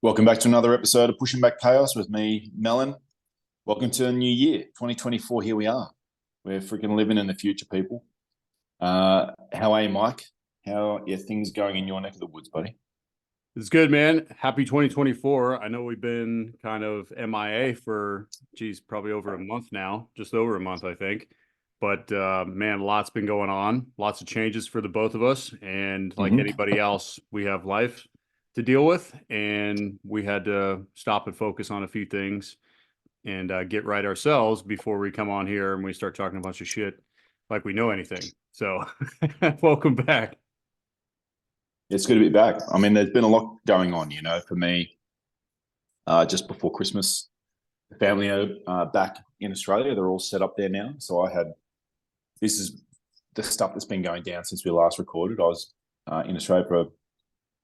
Welcome back to another episode of Pushing Back Chaos with me, Melon. Welcome to a new year, 2024. Here we are. We're freaking living in the future, people. How are you, Mike? How are things going in your neck of the woods, buddy? It's good, man. Happy 2024. I know we've been kind of MIA for, probably over a month now, just over a month, I think. But man, lots been going on, lots of changes for the both of us. And like anybody else, we have life to deal with, and we had to stop and focus on a few things and get right ourselves before we come on here and we start talking a bunch of shit like we know anything. So welcome back. It's good to be back. I mean, there's been a lot going on, for me. Just before Christmas, the family are back in Australia. They're all set up there now. So this is the stuff that's been going down since we last recorded. I was in Australia for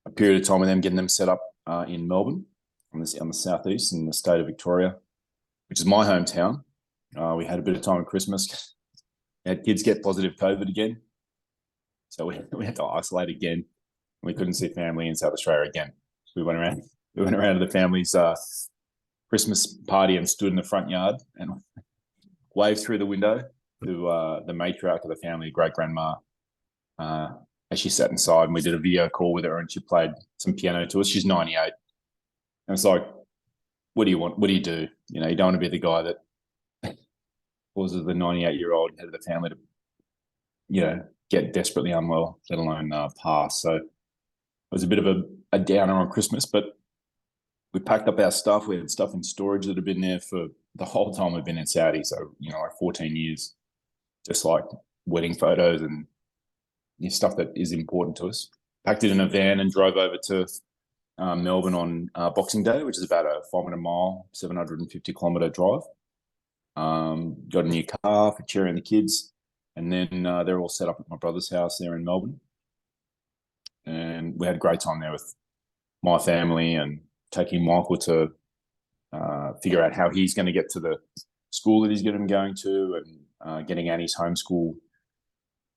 a period of time with them, getting them set up in Melbourne on the southeast in the state of Victoria, which is my hometown. We had a bit of time at Christmas. We had kids get positive COVID again. So we had to isolate again. We couldn't see family in South Australia again. We went around to the family's Christmas party and stood in the front yard and waved through the window to the matriarch of the family, great-grandma, as she sat inside, and we did a video call with her, and she played some piano to us. She's 98. And it's like, what do you want? What do you do? You don't want to be the guy that causes the 98-year-old head of the family to, get desperately unwell, let alone pass. So it was a bit of a downer on Christmas, but we packed up our stuff. We had stuff in storage that had been there for the whole time we've been in Saudi. So, like 14 years, just like wedding photos and stuff that is important to us. Packed it in a van and drove over to Melbourne on Boxing Day, which is about a 500-mile, 750-kilometre drive. Got a new car for Cherry and the kids. And then they're all set up at my brother's house there in Melbourne. And we had a great time there with my family and taking Michael to figure out how he's going to get to the school that he's going to be going to, and getting Annie's homeschool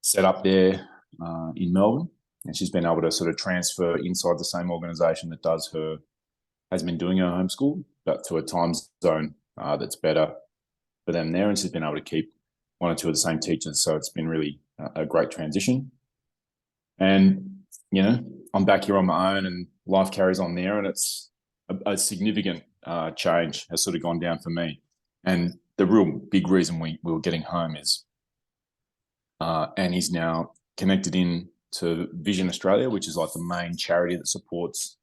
set up there in Melbourne. And she's been able to sort of transfer inside the same organisation that has been doing her homeschool, but to a time zone that's better for them there. And she's been able to keep one or two of the same teachers. So it's been really a great transition. And, I'm back here on my own and life carries on there, and it's a significant change has sort of gone down for me. And the real big reason we were getting home is Annie's now connected in to Vision Australia, which is like the main charity that supports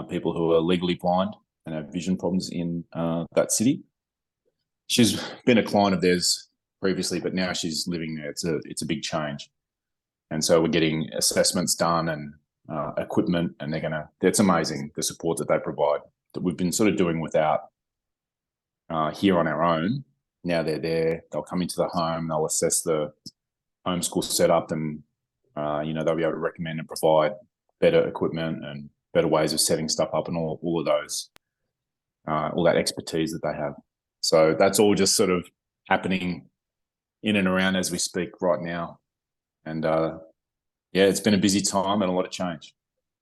people who are legally blind and have vision problems in that city. She's been a client of theirs previously, but now she's living there. It's a big change. And so we're getting assessments done and equipment, and it's amazing the support that they provide that we've been sort of doing without here on our own. Now they're there, they'll come into the home, they'll assess the homeschool setup, and they'll be able to recommend and provide better equipment and better ways of setting stuff up, and all of those, all that expertise that they have. So that's all just sort of happening in and around as we speak right now. And it's been a busy time and a lot of change.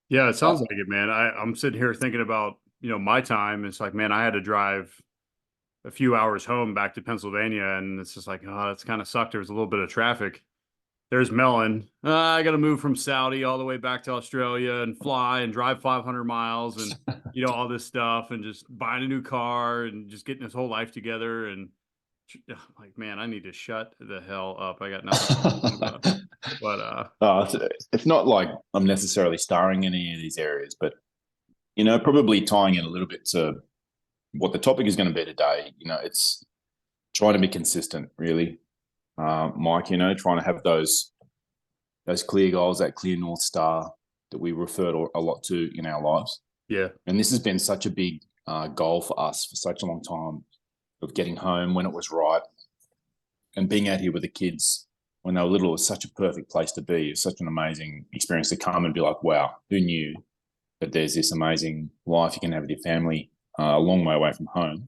Yeah, it sounds like it, man. I'm sitting here thinking about, my time. It's like, man, I had to drive a few hours home back to Pennsylvania, and it's just like, oh, that's kind of sucked. There was a little bit of traffic. There's Melon. I got to move from Saudi all the way back to Australia and fly and drive 500 miles and, all this stuff, and just buying a new car and just getting his whole life together. And like, man, I need to shut the hell up. I got nothing about. But it's not like I'm necessarily starring in any of these areas, but probably tying in a little bit to what the topic is going to be today. It's trying to be consistent, really, Mike. Trying to have those clear goals, that clear North Star that we refer to a lot to in our lives. Yeah, and this has been such a big goal for us for such a long time, of getting home when it was right, and being out here with the kids when they were little. It was such a perfect place to be. It was such an amazing experience to come and be like, wow, who knew that there's this amazing life you can have with your family a long way away from home.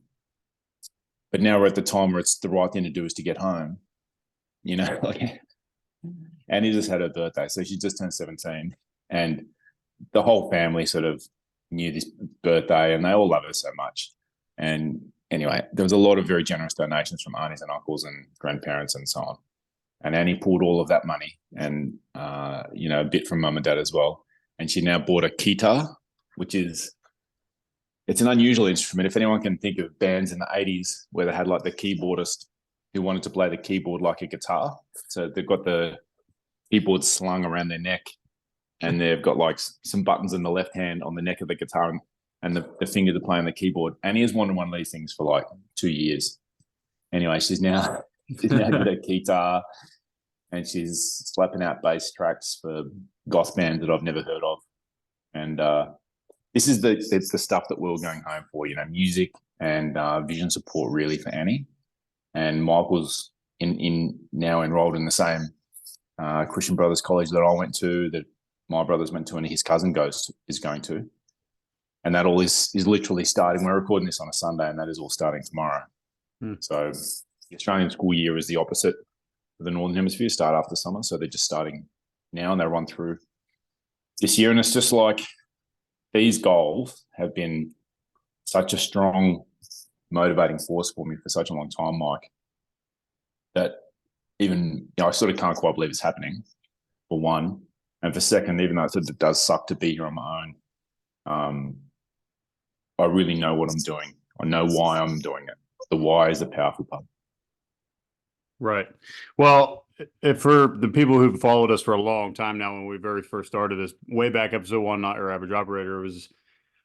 But now we're at the time where it's the right thing to do is to get home. Annie just had her birthday, so she just turned 17, and the whole family sort of New Year's birthday, and they all love her so much. And anyway, there was a lot of very generous donations from aunties and uncles and grandparents and so on. And Annie pulled all of that money and, a bit from mum and dad as well. And she now bought a guitar, which is, it's an unusual instrument. If anyone can think of bands in the 80s where they had like the keyboardist who wanted to play the keyboard like a guitar. So they've got the keyboard slung around their neck and they've got like some buttons in the left hand on the neck of the guitar and the finger to play on the keyboard. Annie has wanted one of these things for like 2 years. Anyway, she's now got a guitar and she's slapping out bass tracks for goth bands that I've never heard of. And this is the stuff that we were going home for, music and vision support really for Annie. And Michael's now enrolled in the same Christian Brothers College that I went to, that my brothers went to, and his cousin is going to. And that all is literally starting. We're recording this on a Sunday, and that is all starting tomorrow. So the Australian school year is the opposite of the Northern Hemisphere, start after summer. So they're just starting now, and they run through this year. And it's just like these goals have been such a strong motivating force for me for such a long time, Mike, that even, I sort of can't quite believe it's happening, for one. And for second, even though it does suck to be here on my own, I really know what I'm doing. I know why I'm doing it. The why is the powerful part. Right. Well, for the people who've followed us for a long time now, when we very first started this, way back episode 1, Not Your Average Operator, it was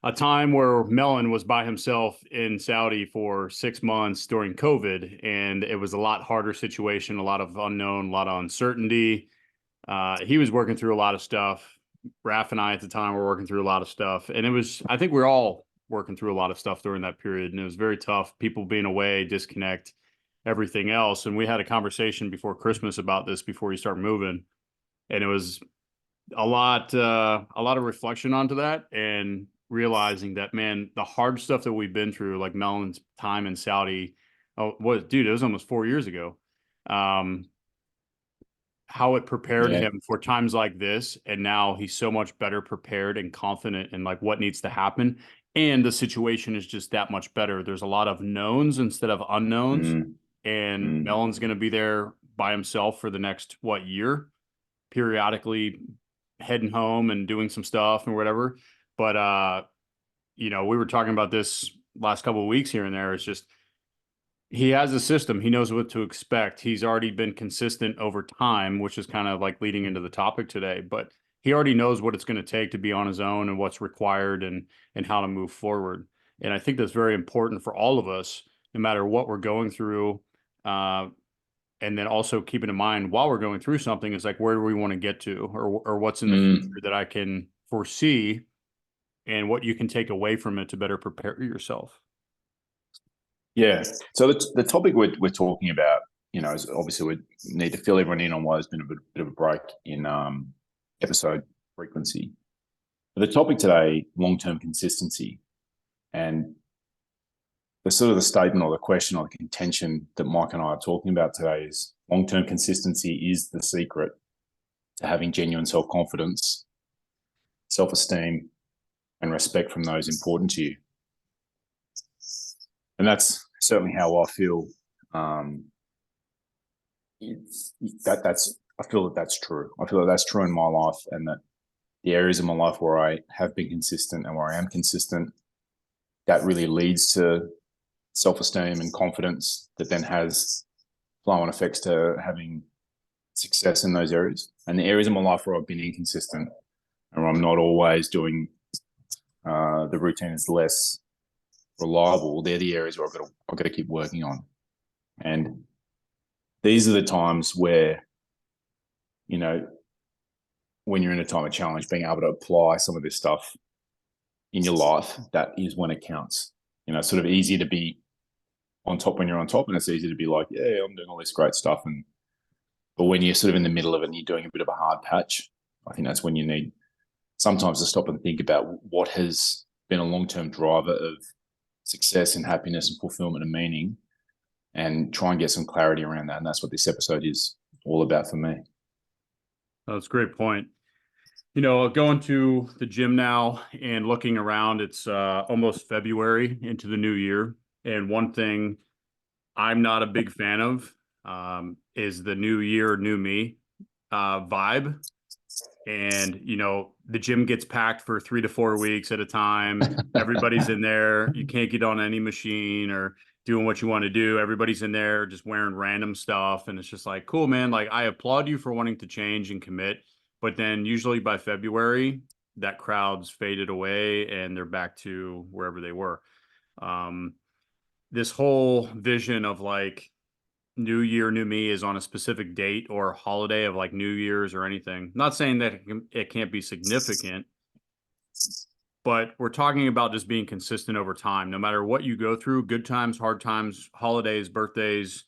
a time where Melon was by himself in Saudi for 6 months during COVID, and it was a lot harder situation, a lot of unknown, a lot of uncertainty. He was working through a lot of stuff. Raph and I at the time were working through a lot of stuff, and I think we're all working through a lot of stuff during that period, and it was very tough. People being away, disconnect, everything else. And we had a conversation before Christmas about this before you start moving, and it was a lot of reflection onto that, and realizing that, man, the hard stuff that we've been through, like Melon's time in Saudi, it was almost 4 years ago. How it prepared him for times like this, and now he's so much better prepared and confident in like what needs to happen, and the situation is just that much better. There's a lot of knowns instead of unknowns, and Melon's going to be there by himself for the next year, periodically heading home and doing some stuff and whatever. But we were talking about this last couple of weeks here and there. It's just, he has a system. He knows what to expect. He's already been consistent over time, which is kind of like leading into the topic today. But he already knows what it's going to take to be on his own and what's required and how to move forward. And I think that's very important for all of us, no matter what we're going through. And then also keeping in mind while we're going through something, is like, where do we want to get to, or what's in the future that I can foresee, and what you can take away from it to better prepare yourself. Yeah. So the topic we're talking about, is obviously we need to fill everyone in on why there's been a bit of a break in episode frequency. But the topic today, long-term consistency, and the sort of the statement or the question or the contention that Mike and I are talking about today is long-term consistency is the secret to having genuine self-confidence, self-esteem, and respect from those important to you. And that's certainly how I feel. I feel that that's true. I feel that that's true in my life, and that the areas of my life where I have been consistent and where I am consistent, that really leads to self-esteem and confidence that then has flow-on effects to having success in those areas. And the areas of my life where I've been inconsistent and where I'm not always doing the routine is less reliable, they're the areas where I've got to keep working on. And these are the times where, when you're in a time of challenge, being able to apply some of this stuff in your life, that is when it counts. It's sort of easy to be on top when you're on top, and it's easy to be like, yeah, I'm doing all this great stuff. But when you're sort of in the middle of it and you're doing a bit of a hard patch, I think that's when you need sometimes to stop and think about what has been a long-term driver of success and happiness and fulfillment and meaning, and try and get some clarity around that. And that's what this episode is all about for me. That's a great point. Going to the gym now and looking around, it's almost February into the new year. And one thing I'm not a big fan of is the new year, new me vibe. And, the gym gets packed for 3 to 4 weeks at a time. Everybody's in there. You can't get on any machine or doing what you want to do. Everybody's in there just wearing random stuff. And it's just like, cool, man. Like, I applaud you for wanting to change and commit. But then usually by February, that crowd's faded away and they're back to wherever they were. Um, this whole vision of like, New Year, New Me is on a specific date or holiday of like New Year's or anything. Not saying that it can't be significant, but we're talking about just being consistent over time. No matter what you go through, good times, hard times, holidays, birthdays,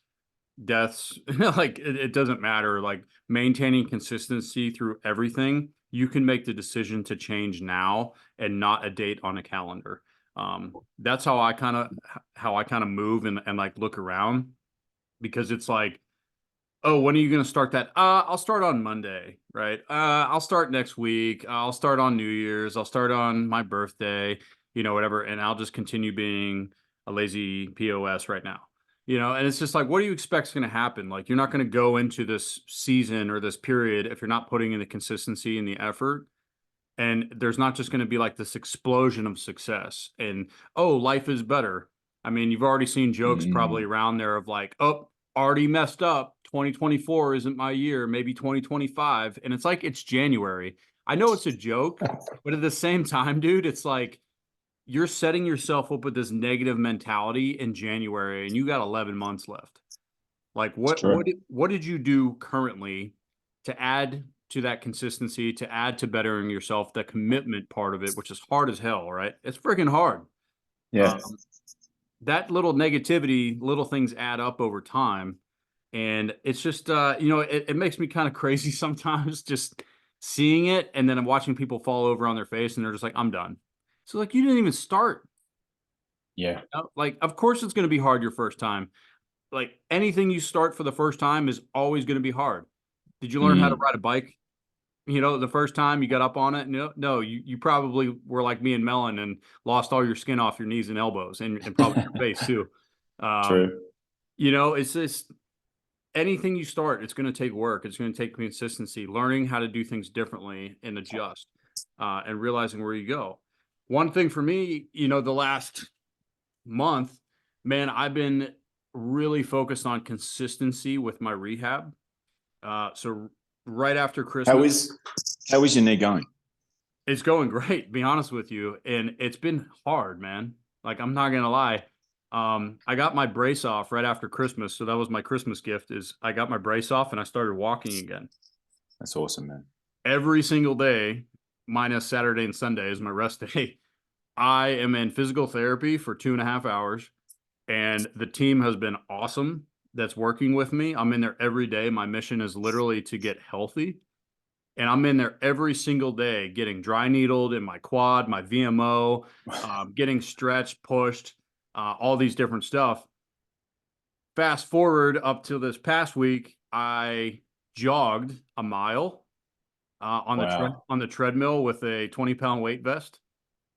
deaths, like it doesn't matter. Like maintaining consistency through everything, you can make the decision to change now and not a date on a calendar. That's how I kind of move and like look around because it's like, oh, when are you going to start that? I'll start on Monday, right? I'll start next week. I'll start on New Year's. I'll start on my birthday, whatever. And I'll just continue being a lazy POS right now, and it's just like, what do you expect is going to happen? Like, you're not going to go into this season or this period if you're not putting in the consistency and the effort. And there's not just going to be like this explosion of success and, oh, life is better. I mean, you've already seen jokes probably Mm. around there of like, oh, already messed up. 2024 isn't my year, maybe 2025. And it's like, it's January. I know it's a joke, but at the same time, dude, it's like you're setting yourself up with this negative mentality in January and you got 11 months left. Like It's true. what did you do currently to add to that consistency, to add to bettering yourself, the commitment part of it, which is hard as hell, right? It's freaking hard. Yeah. Um, that little negativity, little things add up over time. And it's just it makes me kind of crazy sometimes just seeing it and then I'm watching people fall over on their face and they're just like, I'm done. So like you didn't even start. Yeah. Like, of course it's gonna be hard your first time. Like anything you start for the first time is always going to be hard. Did you learn how to Mm. ride a bike? The first time you got up on it? No, you probably were like me and Melon and lost all your skin off your knees and elbows and probably your face too. Um, True. it's just anything you start, it's going to take work. It's going to take consistency, learning how to do things differently and adjust, and realizing where you go. One thing for me, the last month, man, I've been really focused on consistency with my rehab. So right after How Christmas, is how is your knee going? it's going great, to be honest with you. And it's been hard, man. Like, I'm not gonna lie. I got my brace off right after Christmas. So that was my Christmas gift is I got my brace off and I started walking again. That's awesome, man. Every single day, minus Saturday and Sunday is my rest day. I am in physical therapy for 2.5 hours. And the team has been awesome that's working with me. I'm in there every day. My mission is literally to get healthy. And I'm in there every single day getting dry needled in my quad, my VMO, getting stretched, pushed, all these different stuff. Fast forward up to this past week, I jogged a mile Wow. on the treadmill with a 20-pound weight vest.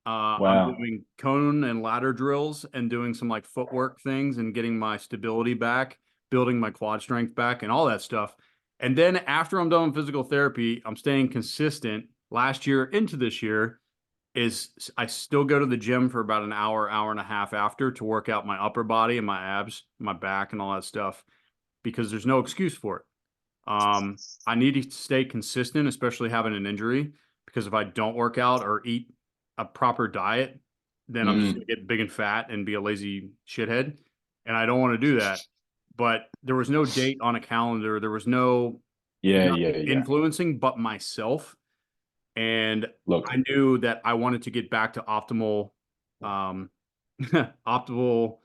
I'm Wow. doing cone and ladder drills and doing some like footwork things and getting my stability back, building my quad strength back, and all that stuff. And then after I'm done with physical therapy, I'm staying consistent. Last year into this year is I still go to the gym for about an hour, hour and a half after to work out my upper body and my abs, my back, and all that stuff because there's no excuse for it. I need to stay consistent, especially having an injury, because if I don't work out or eat a proper diet, then I'm just Mm. gonna get big and fat and be a lazy shithead. And I don't want to do that. But there was no date on a calendar. There was Yeah, nothing yeah, yeah. influencing but myself. And Look, I knew that I wanted to get back to optimal, um, optimal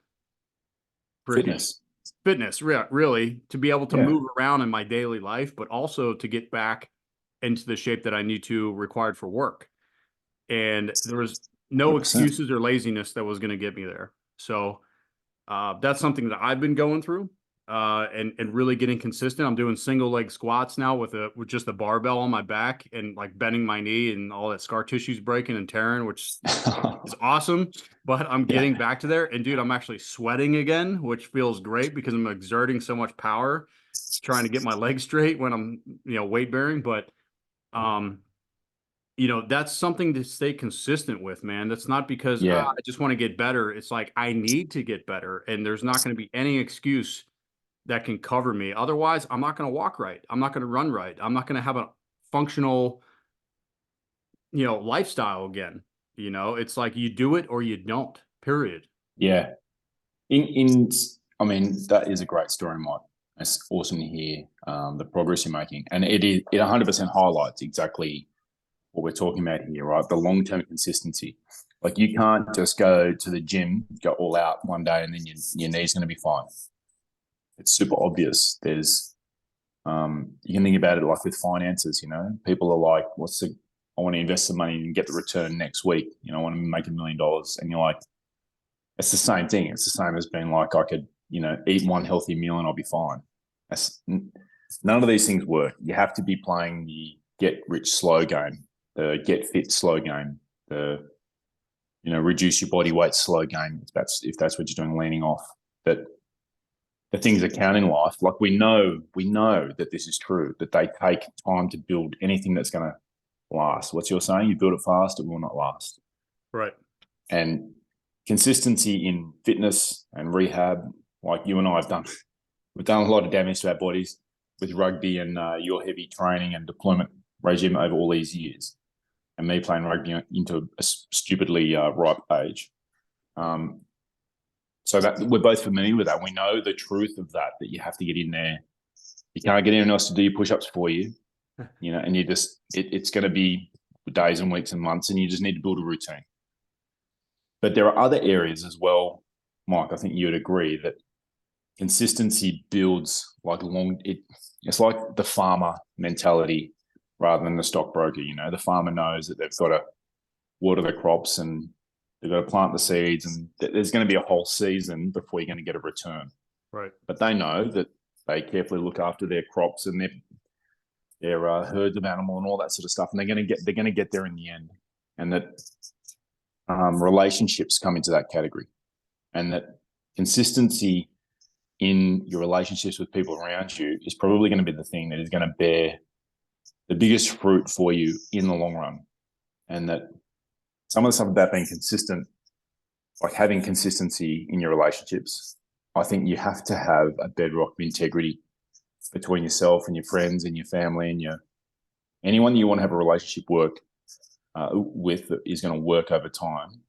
freaking fitness. fitness, really, to be able to Yeah, move around in my daily life, but also to get back into the shape that I need to required for work. And there was no 100%. excuses or laziness that was going to get me there. So that's something that I've been going through. and really getting consistent. I'm doing single leg squats now with just a barbell on my back and like bending my knee, and all that scar tissue's breaking and tearing, which is awesome. But I'm getting back to there. And dude, I'm actually sweating again, which feels great because I'm exerting so much power trying to get my legs straight when I'm, weight bearing. But um, that's something to stay consistent with, man. That's not because Yeah, I just want to get better. It's like I need to get better, and there's not going to be any excuse that can cover me. Otherwise, I'm not going to walk right. I'm not going to run right. I'm not going to have a functional, lifestyle again. It's like you do it or you don't, period. yeah. In I mean, that is a great story, Mike. It's awesome to hear the progress you're making, and it 100% highlights exactly what we're talking about here, right? The long-term consistency. Like you can't just go to the gym, go all out one day, and then your knee's going to be fine. It's super obvious. There's you can think about it like with finances. People are like, I want to invest some money and get the return next week. I want to make $1 million, and you're like, it's the same thing. It's the same as being like, I could, eat one healthy meal and I'll be fine. None of these things work. You have to be playing the get rich slow game, the get fit slow game, the reduce your body weight slow game. If that's what you're doing, leaning off. But the things that count in life, like we know that this is true, that they take time to build anything that's going to last. What's you're saying? You build it fast, it will not last. Right. And consistency in fitness and rehab, like you and I have done, we've done a lot of damage to our bodies with rugby and your heavy training and deployment regime over all these years, and me playing rugby into a stupidly ripe age. So that we're both familiar with that. We know the truth of that you have to get in there. You can't get anyone else to do your push-ups for you, and you just, it's going to be days and weeks and months, and you just need to build a routine. But there are other areas as well, Mike, I think you would agree that consistency builds like it's like the farmer mentality rather than the stockbroker. The farmer knows that they've got to water the crops and they've got to plant the seeds, and there's going to be a whole season before you're going to get a return. Right. But they know that they carefully look after their crops and their herds of animal and all that sort of stuff, and they're going to get there in the end. And that relationships come into that category, and that consistency in your relationships with people around you is probably going to be the thing that is going to bear the biggest fruit for you in the long run. And that some of the stuff about being consistent, like having consistency in your relationships, I think you have to have a bedrock of integrity between yourself and your friends and your family and anyone that you want to have a relationship with that is going to work over time.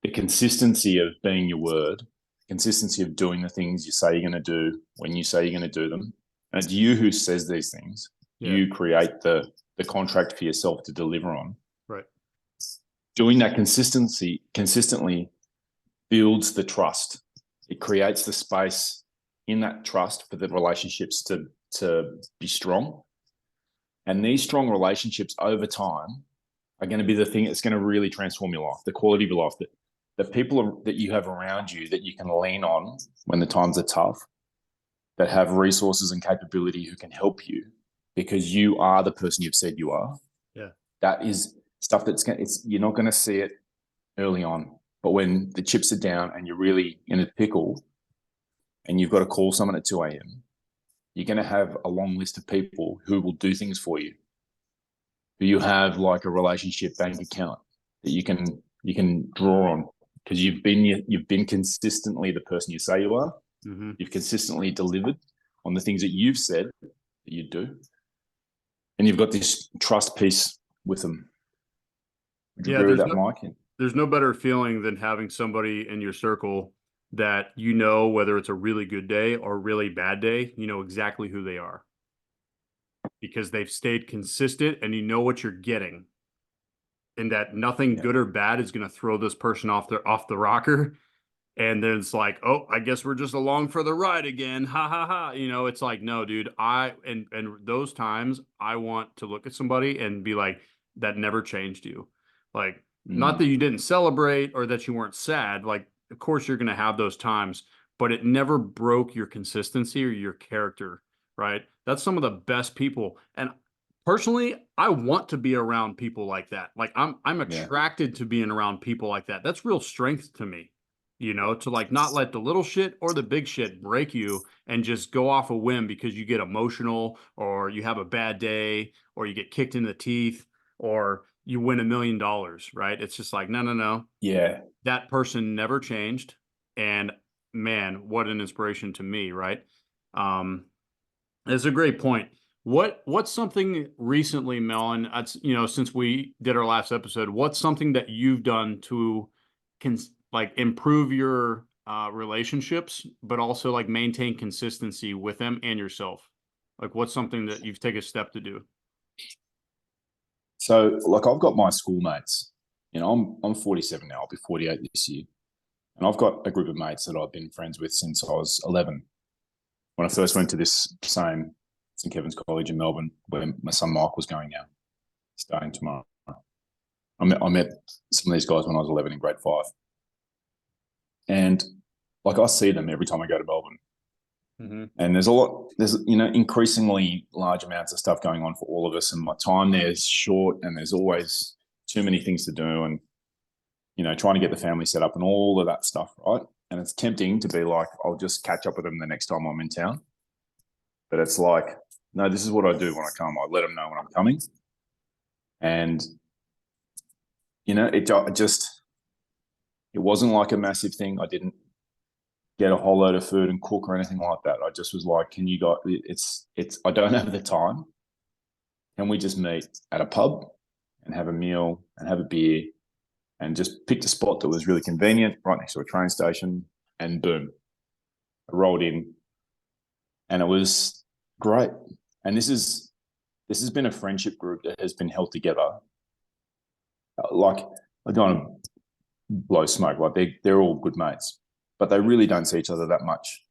The consistency of being your word, consistency of doing the things you say you're going to do when you say you're going to do them. And it's you who says these things. Yeah. You create the contract for yourself to deliver on. Right. Doing that consistently builds the trust. It creates the space in that trust for the relationships to be strong. And these strong relationships over time are going to be the thing that's going to really transform your life, the quality of your life, the people that you have around you that you can lean on when the times are tough, that have resources and capability who can help you because you are the person you've said you are. Yeah. That is stuff you're not going to see it early on. But when the chips are down and you're really in a pickle and you've got to call someone at 2 a.m., you're going to have a long list of people who will do things for you. Who you have like a relationship bank account that you can draw on because you've been consistently the person you say you are. Mm-hmm. You've consistently delivered on the things that you've said that you do, and you've got this trust piece with them. Would you agree with that, Mike? There's no better feeling than having somebody in your circle that whether it's a really good day or a really bad day, you know exactly who they are because they've stayed consistent and you know what you're getting, and that nothing good or bad is going to throw this person off the rocker. And then it's like, oh, I guess we're just along for the ride again. Ha ha ha. It's like, no, dude, and those times I want to look at somebody and be like, that never changed you. Like, not that you didn't celebrate or that you weren't sad. Like, of course you're going to have those times, but it never broke your consistency or your character, right? That's some of the best people. And personally, I want to be around people like that. Like I'm Yeah. attracted to being around people like that. That's real strength to me, to like not let the little shit or the big shit break you and just go off a whim because you get emotional or you have a bad day or you get kicked in the teeth or you win $1 million, right? It's just like, no, no, no. Yeah. That person never changed. And man, what an inspiration to me, right? That's a great point. What's something recently, Melon? Since we did our last episode, what's something that you've done to like improve your relationships, but also like maintain consistency with them and yourself? Like, what's something that you've taken a step to do? So, like, I've got my schoolmates. I'm 47 now. I'll be 48 this year, and I've got a group of mates that I've been friends with since I was 11. When I first went to this same St Kevin's College in Melbourne, where my son Mike was going now, starting tomorrow. I met some of these guys when I was 11 in grade 5, and like I see them every time I go to Melbourne. Mm-hmm. And there's increasingly large amounts of stuff going on for all of us, and my time there is short, and there's always too many things to do, and trying to get the family set up and all of that stuff, right? And it's tempting to be like, I'll just catch up with them the next time I'm in town, but it's like, no, this is what I do when I come. I let them know when I'm coming, and it wasn't like a massive thing. I didn't get a whole load of food and cook or anything like that. I just was like, can you guys, I don't have the time. Can we just meet at a pub and have a meal and have a beer, and just picked a spot that was really convenient right next to a train station, and boom, I rolled in, and it was great. And this has been a friendship group that has been held together. Like, I don't want to blow smoke. Like, they're all good mates, but they really don't see each other that much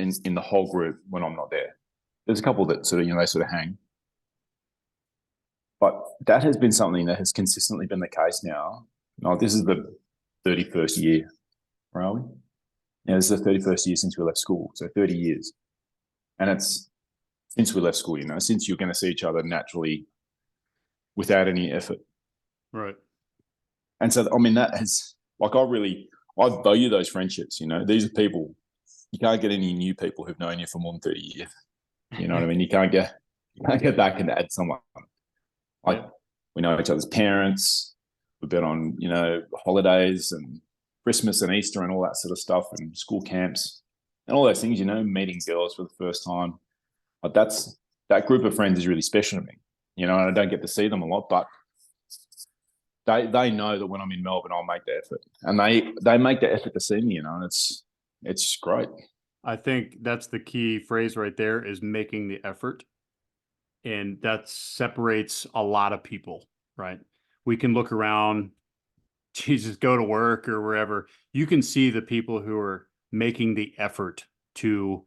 in the whole group when I'm not there. There's a couple that they sort of hang, but that has been something that has consistently been the case now. This is the 31st year, where are we? Yeah, this is the 31st year since we left school, so 30 years. And it's since we left school, since you're going to see each other naturally without any effort. Right. And so, I mean, that has, like, I value those friendships. These are people, you can't get any new people who've known you for more than 30 years. You know what I mean? You can't get back and add someone. Like, we know each other's parents. We've been on, holidays and Christmas and Easter and all that sort of stuff, and school camps and all those things, meeting girls for the first time. But that group of friends is really special to me, and I don't get to see them a lot, but they know that when I'm in Melbourne, I'll make the effort, and they make the effort to see me, and it's great. I think that's the key phrase right there, is making the effort. And that separates a lot of people, right? We can look around, Jesus, go to work or wherever. You can see the people who are making the effort to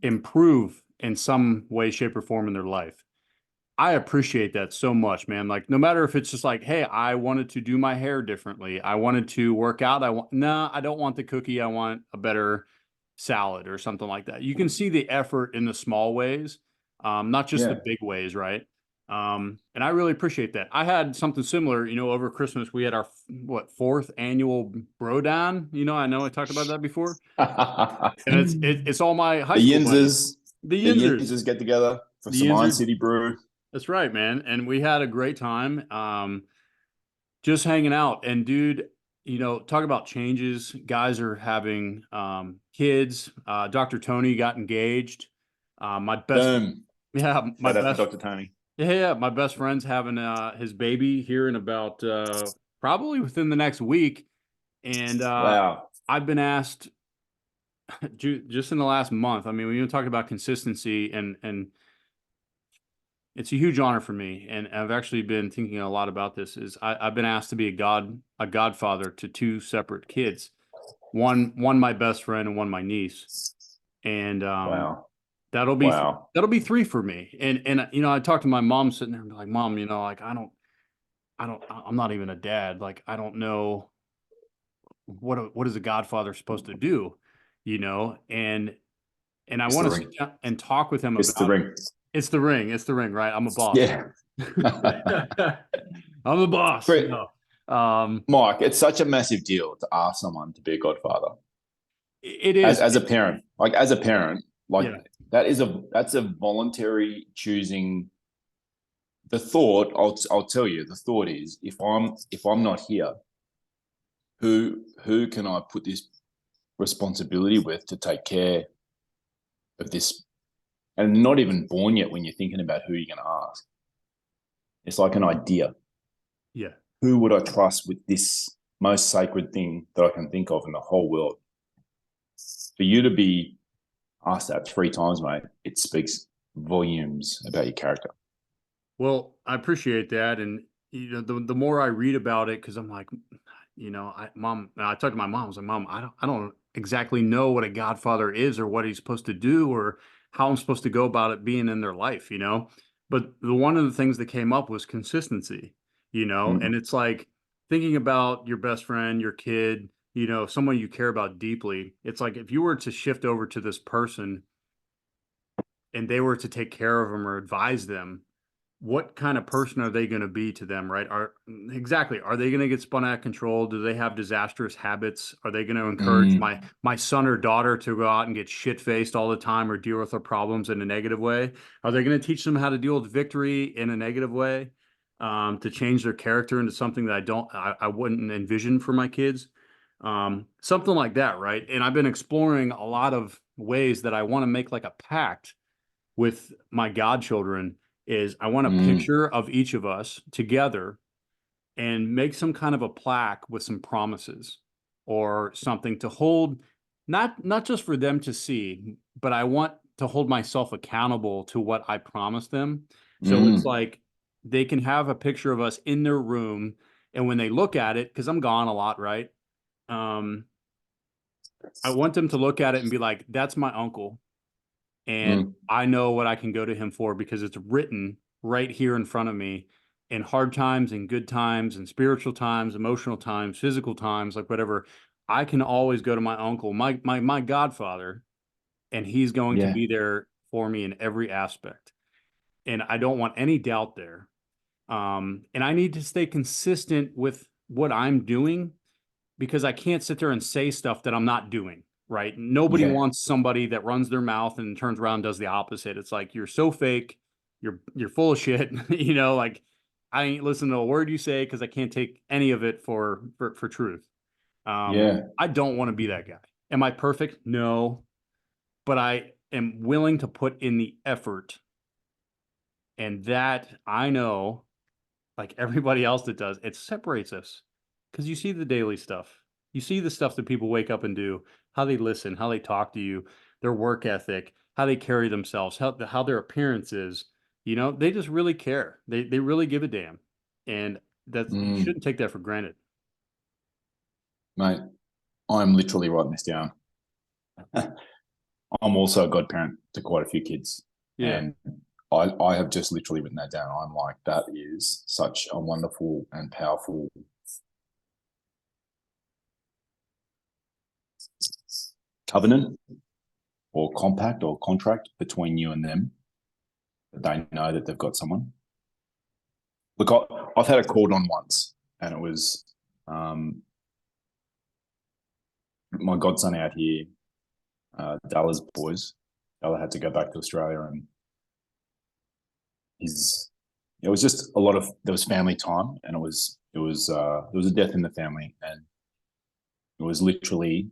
improve in some way, shape, or form in their life. I appreciate that so much, man. Like, no matter if it's just like, hey, I wanted to do my hair differently. I wanted to work out. I don't want the cookie. I want a better salad or something like that. You can see the effort in the small ways, not just the big ways, right? And I really appreciate that. I had something similar, over Christmas. We had our fourth annual bro down. I know I talked about that before, and it's all my high school buddies. The The Yinzers. Yinzers get together for The some Iron Yinzers. City brew. That's right, man. And we had a great time, just hanging out. And dude, talk about changes. Guys are having kids. Dr. Tony got engaged. My best, Boom. yeah, my Shout out to best, Dr. Tony. yeah, my best friend's having his baby here in about probably within the next week. And Wow. I've been asked just in the last month. I mean, when you talk about consistency and it's a huge honor for me, and I've actually been thinking a lot about this. I've been asked to be a godfather to two separate kids, one my best friend and one my niece, and Wow. that'll be Wow. that'll be three for me. And I talked to my mom sitting there and be like, Mom, like I'm not even a dad. Like, I don't know what is a godfather supposed to do, and I It's the want to ring. sit down and talk with him It's the about ring. it's the ring. It's the ring, right? I'm a boss. Yeah. I'm a boss. Great. No. Mike, it's such a massive deal to ask someone to be a godfather. It is. As a parent, like Yeah. that's a voluntary choosing. The thought, I'll tell you, the thought is if I'm not here, who can I put this responsibility with to take care of this? And not even born yet when you're thinking about who you're going to ask. It's like an idea. Yeah. Who would I trust with this most sacred thing that I can think of in the whole world? For you to be asked that 3 times, mate, it speaks volumes about your character. Well, I appreciate that. And, the more I read about it, because I'm like, I talked to my mom. I was like, Mom, I don't exactly know what a godfather is or what he's supposed to do or how I'm supposed to go about it being in their life. But one of the things that came up was consistency, and Mm. it's like thinking about your best friend, your kid, someone you care about deeply. It's like if you were to shift over to this person and they were to take care of them or advise them, what kind of person are they going to be to them, right? Are they going to get spun out of control? Do they have disastrous habits? Are they going to encourage Mm. my son or daughter to go out and get shit faced all the time or deal with their problems in a negative way? Are they going to teach them how to deal with victory in a negative way, to change their character into something that I wouldn't envision for my kids? Something like that, right? And I've been exploring a lot of ways that I want to make like a pact with my godchildren. Is I want a Mm. picture of each of us together and make some kind of a plaque with some promises or something to hold, not just for them to see, but I want to hold myself accountable to what I promised them. So it's Mm. like they can have a picture of us in their room, and when they look at it, because I'm gone a lot, right? Um, I want them to look at it and be like, "That's my uncle." And Mm. I know what I can go to him for because it's written right here in front of me in hard times and good times and spiritual times, emotional times, physical times, like whatever. I can always go to my uncle, my godfather, and he's going to Yeah. be there for me in every aspect. And I don't want any doubt there. And I need to stay consistent with what I'm doing because I can't sit there and say stuff that I'm not doing, right? Nobody Yeah. wants somebody that runs their mouth and turns around and does the opposite. It's like you're so fake, you're full of shit, like I ain't listening to a word you say because I can't take any of it for truth. Yeah. I don't want to be that guy. Am I perfect? No, but I am willing to put in the effort, and that I know, like everybody else that does, it separates us because you see the daily stuff. You see the stuff that people wake up and do, how they listen, how they talk to you, their work ethic, how they carry themselves, how their appearance is. They just really care. They really give a damn, and you Mm. shouldn't take that for granted. Mate, I'm literally writing this down. I'm also a godparent to quite a few kids. Yeah. And I have just literally written that down. I'm like, that is such a wonderful and powerful covenant or compact or contract between you and them. They know that they've got someone. Look, I've had a called on once, and it was my godson out here, Dalla's boys. Dalla had to go back to Australia, and it was just a lot of there was family time, and there was a death in the family, and it was literally,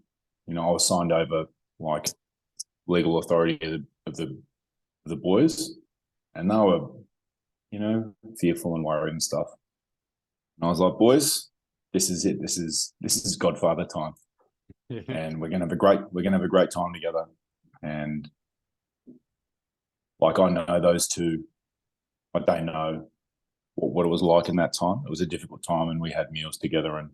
I was signed over like legal authority of the boys, and they were, fearful and worried and stuff. And I was like, boys, this is it. This is Godfather time, and we're gonna have a great time together. And like I know those two, like they know what it was like in that time. It was a difficult time, and we had meals together, and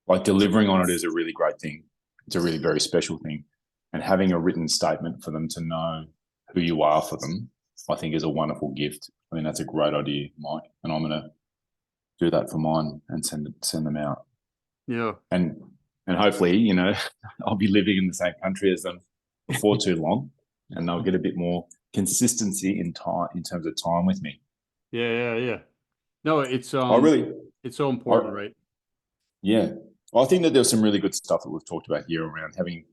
like delivering on it is a really great thing. It's a really very special thing, and having a written statement for them to know who you are for them, I think, is a wonderful gift. I mean, that's a great idea, Mike, and I'm gonna do that for mine and send them out. Yeah. And and hopefully, you know, I'll be living in the same country as them before too long, and they'll get a bit more consistency in time in terms of time with me. Yeah. No, I really, it's so I, important, right? yeah, I think that there's some really good stuff that we've talked about here around having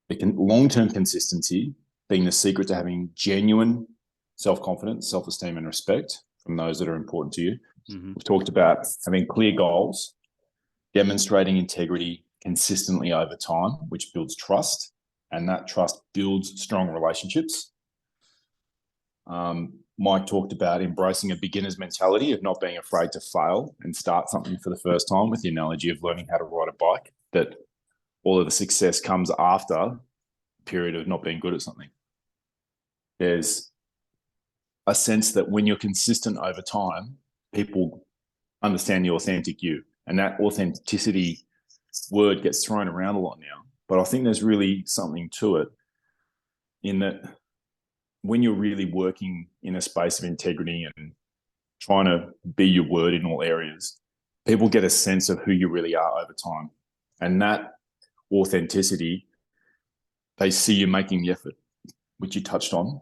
the long-term consistency being the secret to having genuine self-confidence, self-esteem, and respect from those that are important to you. Mm-hmm. We've talked about having clear goals, demonstrating integrity consistently over time, which builds trust, and that trust builds strong relationships. Mike talked about embracing a beginner's mentality of not being afraid to fail and start something for the first time, with the analogy of learning how to ride a bike, that all of the success comes after a period of not being good at something. There's a sense that when you're consistent over time, people understand the authentic you. And that authenticity word gets thrown around a lot now. But I think there's really something to it, in that when you're really working in a space of integrity and trying to be your word in all areas, people get a sense of who you really are over time. And that authenticity, they see you making the effort, which you touched on.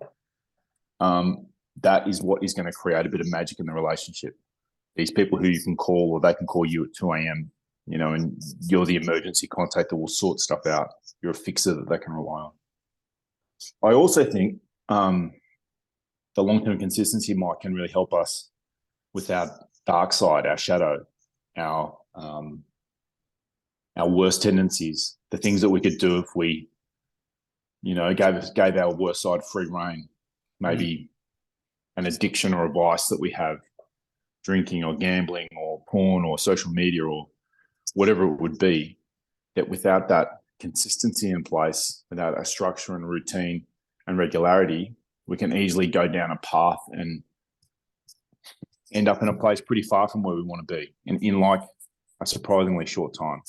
That is what is going to create a bit of magic in the relationship. These people who you can call, or they can call you at 2 a.m., you know, and you're the emergency contact that will sort stuff out. You're a fixer that they can rely on. I also think the long-term consistency, Mike, can really help us with our dark side, our shadow, our worst tendencies, the things that we could do if we, you know, gave our worst side free rein. Maybe an addiction or a vice that we have, drinking or gambling or porn or social media or whatever it would be, that without that consistency in place, without a structure and routine and regularity, we can easily go down a path and end up in a place pretty far from where we want to be in like a surprisingly short time.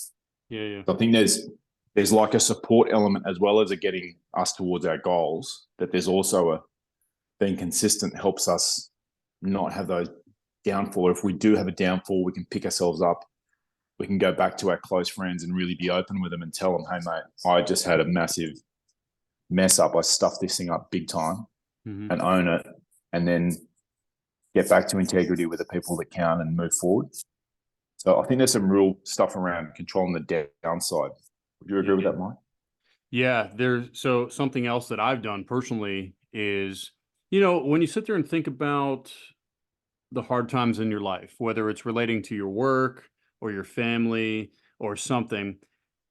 Yeah. So I think there's like a support element as well as a getting us towards our goals, that there's also a being consistent helps us not have those downfall. If we do have a downfall, we can pick ourselves up. We can go back to our close friends and really be open with them and tell them, hey, mate, I just had a massive mess up. I stuffed this thing up big time, and own it, and then get back to integrity with the people that count and move forward. So I think there's some real stuff around controlling the downside. Would you agree with that, Mike? Yeah, so something else that I've done personally is, you know, when you sit there and think about the hard times in your life, whether it's relating to your work or your family or something,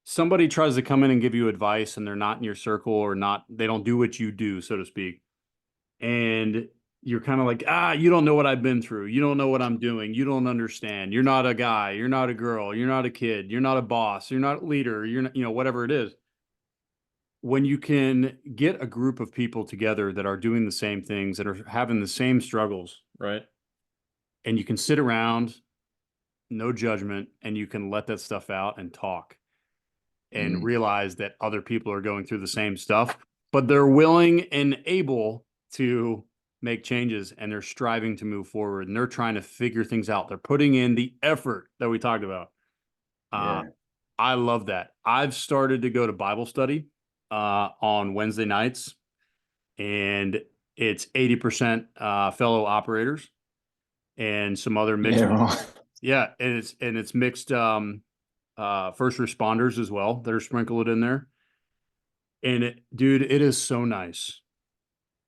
somebody tries to come in and give you advice and they're not in your circle, or not, they don't do what you do, so to speak. And you're kind of like, you don't know what I've been through. You don't know what I'm doing. You don't understand. You're not a guy. You're not a girl. You're not a kid. You're not a boss. You're not a leader. You're not, you know, whatever it is. When you can get a group of people together that are doing the same things, that are having the same struggles, right? And you can sit around, no judgment, and you can let that stuff out and talk and realize that other people are going through the same stuff, but they're willing and able to make changes, and they're striving to move forward, and they're trying to figure things out. They're putting in the effort that we talked about. I love that. I've started to go to Bible study on Wednesday nights, and it's 80% fellow operators and some other mixed. Yeah, and it's mixed first responders as well that are sprinkled in there. And dude, it is so nice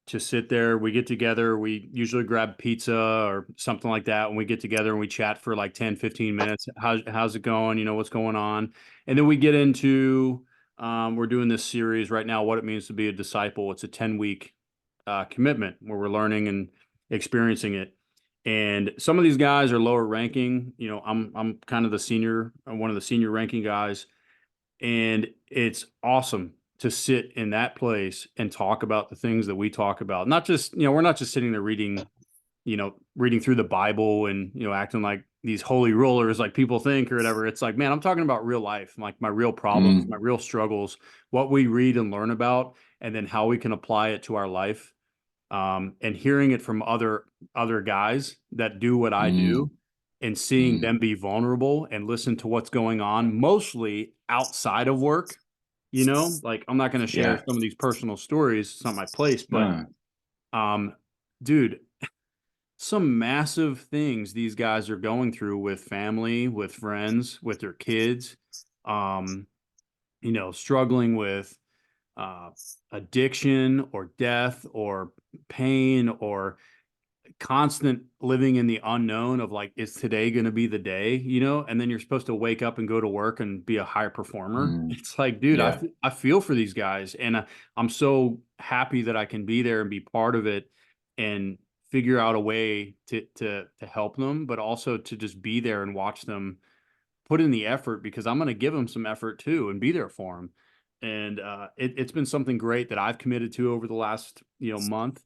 to sit there. We get together, we usually grab pizza or something like that when we get together, and we chat for like 10, 15 minutes. How's it going? You know, what's going on? And then we get into, we're doing this series right now, what it means to be a disciple. It's a 10-week commitment where we're learning and experiencing it. And some of these guys are lower ranking. You know, I'm kind of the senior, I'm one of the senior ranking guys. And it's awesome to sit in that place and talk about the things that we talk about. Not just, you know, we're not just sitting there reading, you know, reading through the Bible and, you know, acting like these holy rollers like people think or whatever. It's like, man, I'm talking about real life, like my real problems, my real struggles, what we read and learn about, and then how we can apply it to our life. And hearing it from other guys that do what I do, and seeing them be vulnerable and listen to what's going on, mostly outside of work, you know, like I'm not going to share Yeah. some of these personal stories. It's not my place, but, No. um, dude, some massive things these guys are going through with family, with friends, with their kids, um, you know, struggling with, uh, addiction or death or pain or constant living in the unknown of like, is today going to be the day, you know? And then you're supposed to wake up and go to work and be a high performer. Mm, It's like, dude, yeah. I feel for these guys, and I'm so happy that I can be there and be part of it and figure out a way to help them, but also to just be there and watch them put in the effort, because I'm going to give them some effort too and be there for them. And it's been something great that I've committed to over the last, you know, month.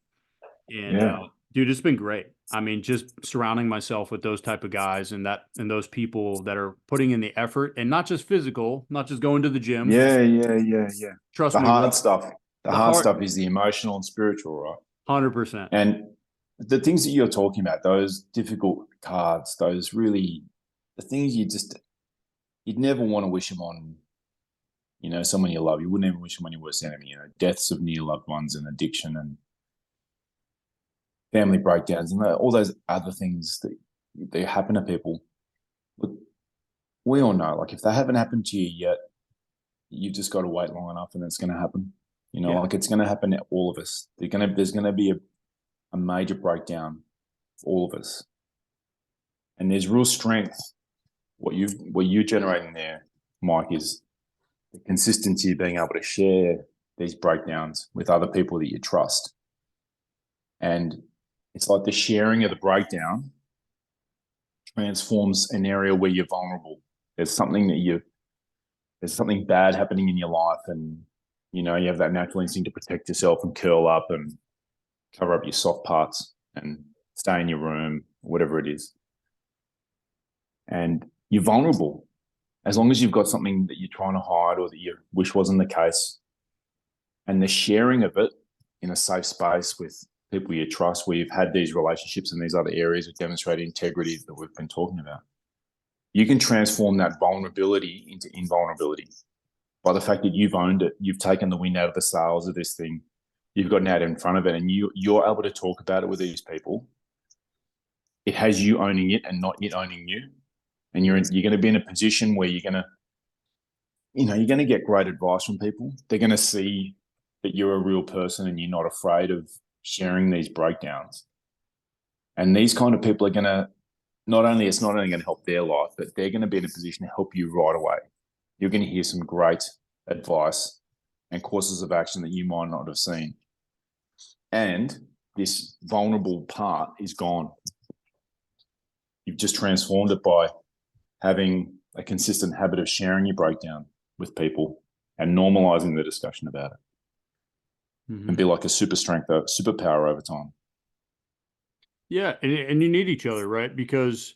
And Yeah. dude, it's been great. I mean, just surrounding myself with those type of guys and those people that are putting in the effort, and not just physical, not just going to the gym. Yeah. Yeah. Yeah. Yeah. Trust The me, bro. hard stuff. The The hard heart, stuff is the emotional and spiritual, right? 100%. And the things that you're talking about, those difficult cards, those really, the things you'd never want to wish them on, someone you love. You wouldn't even wish them on your worst enemy, deaths of near loved ones and addiction and family breakdowns and all those other things that they happen to people. But we all know, like, if they haven't happened to you yet, you've just got to wait long enough and it's going to happen. Yeah. Like, it's going to happen to all of us. There's going to be a major breakdown for all of us. And there's real strength. What you're generating there, Mike, is the consistency of being able to share these breakdowns with other people that you trust. And it's like the sharing of the breakdown transforms an area where you're vulnerable. There's something there's something bad happening in your life, and you have that natural instinct to protect yourself and curl up and cover up your soft parts and stay in your room, whatever it is. And you're vulnerable. As long as you've got something that you're trying to hide or that you wish wasn't the case, and the sharing of it in a safe space with people you trust, where you've had these relationships in these other areas of demonstrated integrity that we've been talking about, you can transform that vulnerability into invulnerability by the fact that you've owned it. You've taken the wind out of the sails of this thing. You've gotten out in front of it, and you're able to talk about it with these people. It has you owning it and not it owning you. And you're going to be in a position where you're going to get great advice from people. They're going to see that you're a real person and you're not afraid of sharing these breakdowns. And these kind of people are going to, it's not only going to help their life, but they're going to be in a position to help you right away. You're going to hear some great advice and courses of action that you might not have seen. And this vulnerable part is gone. You've just transformed it by having a consistent habit of sharing your breakdown with people and normalizing the discussion about it, and be like a superpower over time. Yeah. And you need each other, right? Because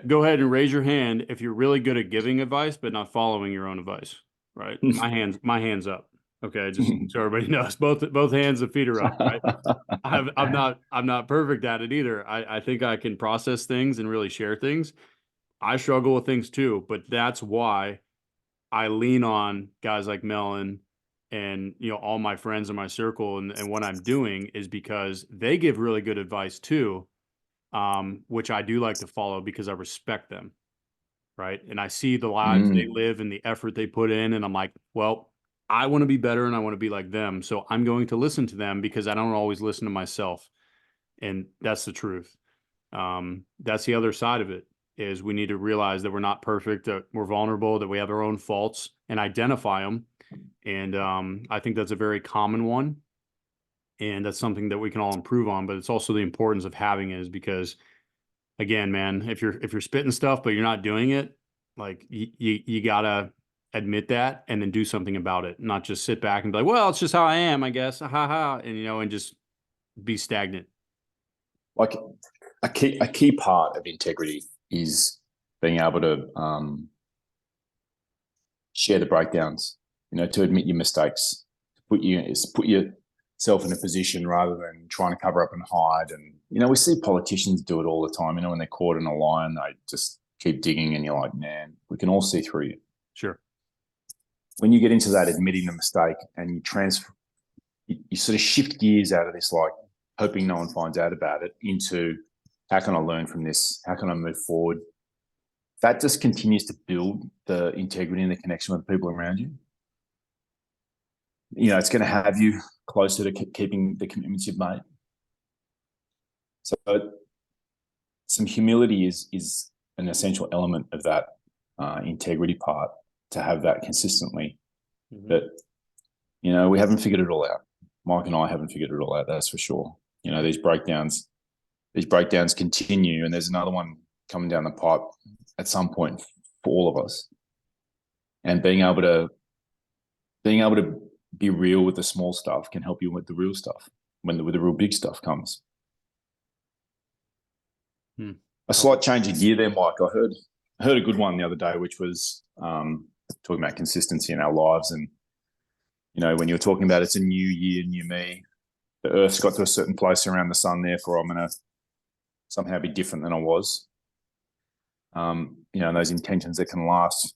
go ahead and raise your hand if you're really good at giving advice, but not following your own advice, right? My hands up. Okay. Just so everybody knows, both hands and feet are up, right? I'm not perfect at it either. I think I can process things and really share things. I struggle with things too, but that's why I lean on guys like Melon and, you know, all my friends in my circle, and what I'm doing is because they give really good advice too, which I do like to follow because I respect them, right? And I see the lives they live and the effort they put in, and I'm like, well, I want to be better and I want to be like them. So I'm going to listen to them because I don't always listen to myself. And that's the truth. That's the other side of it, is we need to realize that we're not perfect, that we're vulnerable, that we have our own faults, and identify them. And I think that's a very common one. And that's something that we can all improve on, but it's also the importance of having it, is because, again, man, if you're spitting stuff but you're not doing it, like you gotta admit that and then do something about it, not just sit back and be like, well, it's just how I am, I guess, ha ha, and and just be stagnant. Like, a key part of integrity is being able to share the breakdowns, to admit your mistakes, put yourself in a position rather than trying to cover up and hide. And we see politicians do it all the time. When they're caught in a lie and they just keep digging, and you're like, man, we can all see through you. Sure. when you get into that admitting the mistake and you sort of shift gears out of this, like hoping no one finds out about it, into how can I learn from this? How can I move forward? That just continues to build the integrity and the connection with the people around you. You know, it's going to have you closer to keeping the commitments you've made. So some humility is an essential element of that integrity part, to have that consistently. Mm-hmm. But, you know, we haven't figured it all out. Mike and I haven't figured it all out, that's for sure. You know, these breakdowns continue, and there's another one coming down the pipe at some point for all of us. And being able to be real with the small stuff can help you with the real stuff when the real big stuff comes. A slight change of gear there, Mike. I heard a good one the other day, which was talking about consistency in our lives. And, you know, when you were talking about it's a new year, new me, the Earth's got to a certain place around the sun, therefore I'm going to somehow be different than I was. You know, those intentions that can last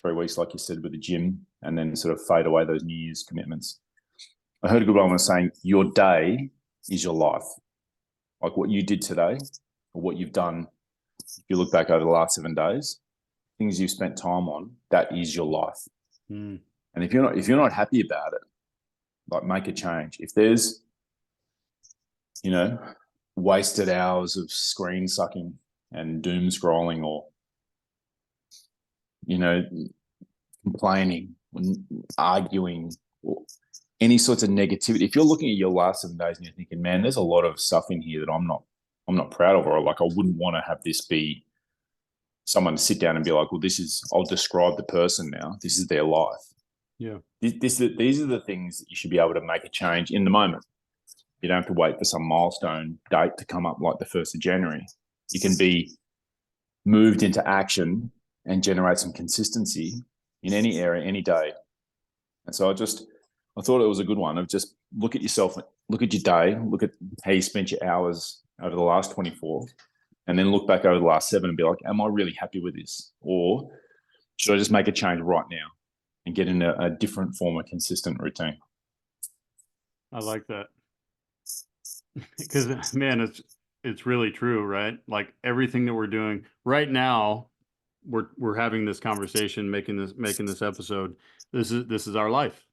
3 weeks, like you said, with the gym, and then sort of fade away, those New Year's commitments. I heard a good one was saying your day is your life. Like what you did today or what you've done, if you look back over the last 7 days, things you've spent time on, that is your life. And if you're not happy about it, like make a change. If there's, you know, wasted hours of screen sucking and doom scrolling, or, you know, complaining, arguing, or any sorts of negativity, if you're looking at your last 7 days and you're thinking, man, there's a lot of stuff in here that I'm not proud of, or like I wouldn't want to have this be someone to sit down and be like, well, I'll describe the person now. This is their life. Yeah. These are the things that you should be able to make a change in the moment. You don't have to wait for some milestone date to come up like the 1st of January. You can be moved into action and generate some consistency in any area, any day. And so I thought it was a good one of just look at yourself, look at your day, look at how you spent your hours over the last 24, and then look back over the last 7 and be like, am I really happy with this? Or should I just make a change right now and get in a different form of consistent routine? I like that. Because, man, it's really true, right? Like everything that we're doing right now, we're having this conversation, making this episode. This is our life.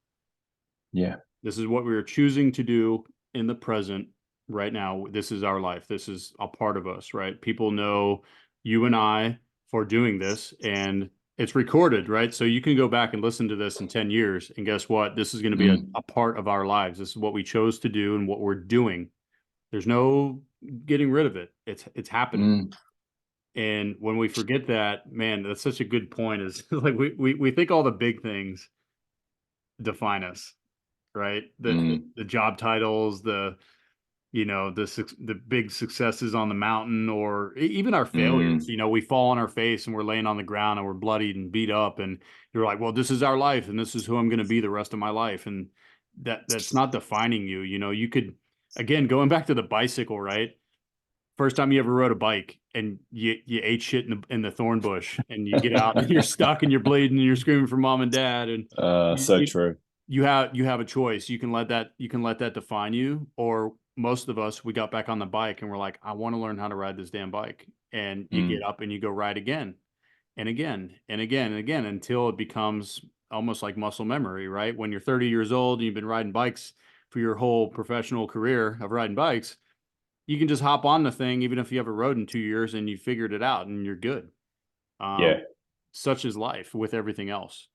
Yeah. This is what we are choosing to do in the present right now. This is our life. This is a part of us, right? People know you and I for doing this, and it's recorded, right? So you can go back and listen to this in 10 years, and guess what? This is going to be a part of our lives. This is what we chose to do and what we're doing. There's no getting rid of it. It's happening. And when we forget that, man, that's such a good point, is like we think all the big things define us, right? The job titles, the big successes on the mountain, or even our failures. You know, we fall on our face and we're laying on the ground and we're bloodied and beat up, and you're like, well, this is our life and this is who I'm going to be the rest of my life. And that's not defining you. You know, you could, again, going back to the bicycle, right? First time you ever rode a bike and you ate shit in the thorn bush, and you get out and you're stuck and you're bleeding and you're screaming for mom and dad. And true. You have a choice. You can let that define you, or most of us, we got back on the bike and we're like, I want to learn how to ride this damn bike. And you get up and you go ride again and again and again and again until it becomes almost like muscle memory, right? When you're 30 years old and you've been riding bikes for your whole professional career of riding bikes, you can just hop on the thing, even if you haven't rode in 2 years, and you figured it out and you're good. Such is life with everything else.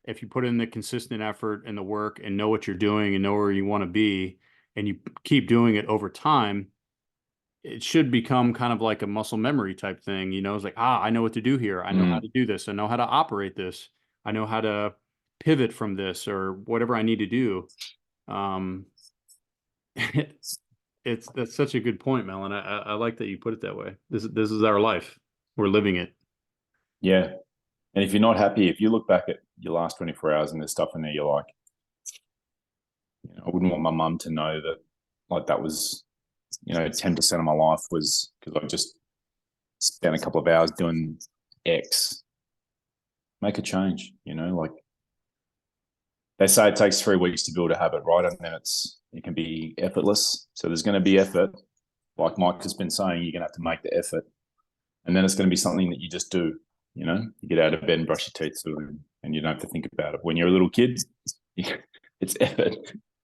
If you put in the consistent effort and the work and know what you're doing and know where you want to be, and you keep doing it over time, it should become kind of like a muscle memory type thing. You know, it's like, I know what to do here. I know how to do this. I know how to operate this. I know how to pivot from this or whatever I need to do. That's such a good point, Melon. I like that you put it that way. This is our life. We're living it. Yeah. And if you're not happy, if you look back at your last 24 hours and there's stuff in there, you're like, you know, I wouldn't want my mum to know that, like, that was, you know, 10% of my life was because I just spent a couple of hours doing X. Make a change, you know, like they say it takes 3 weeks to build a habit, right? And then it can be effortless. So there's going to be effort. Like Mike has been saying, you're going to have to make the effort. And then it's going to be something that you just do. You know, you get out of bed and brush your teeth, and you don't have to think about it. When you're a little kid, it's effort,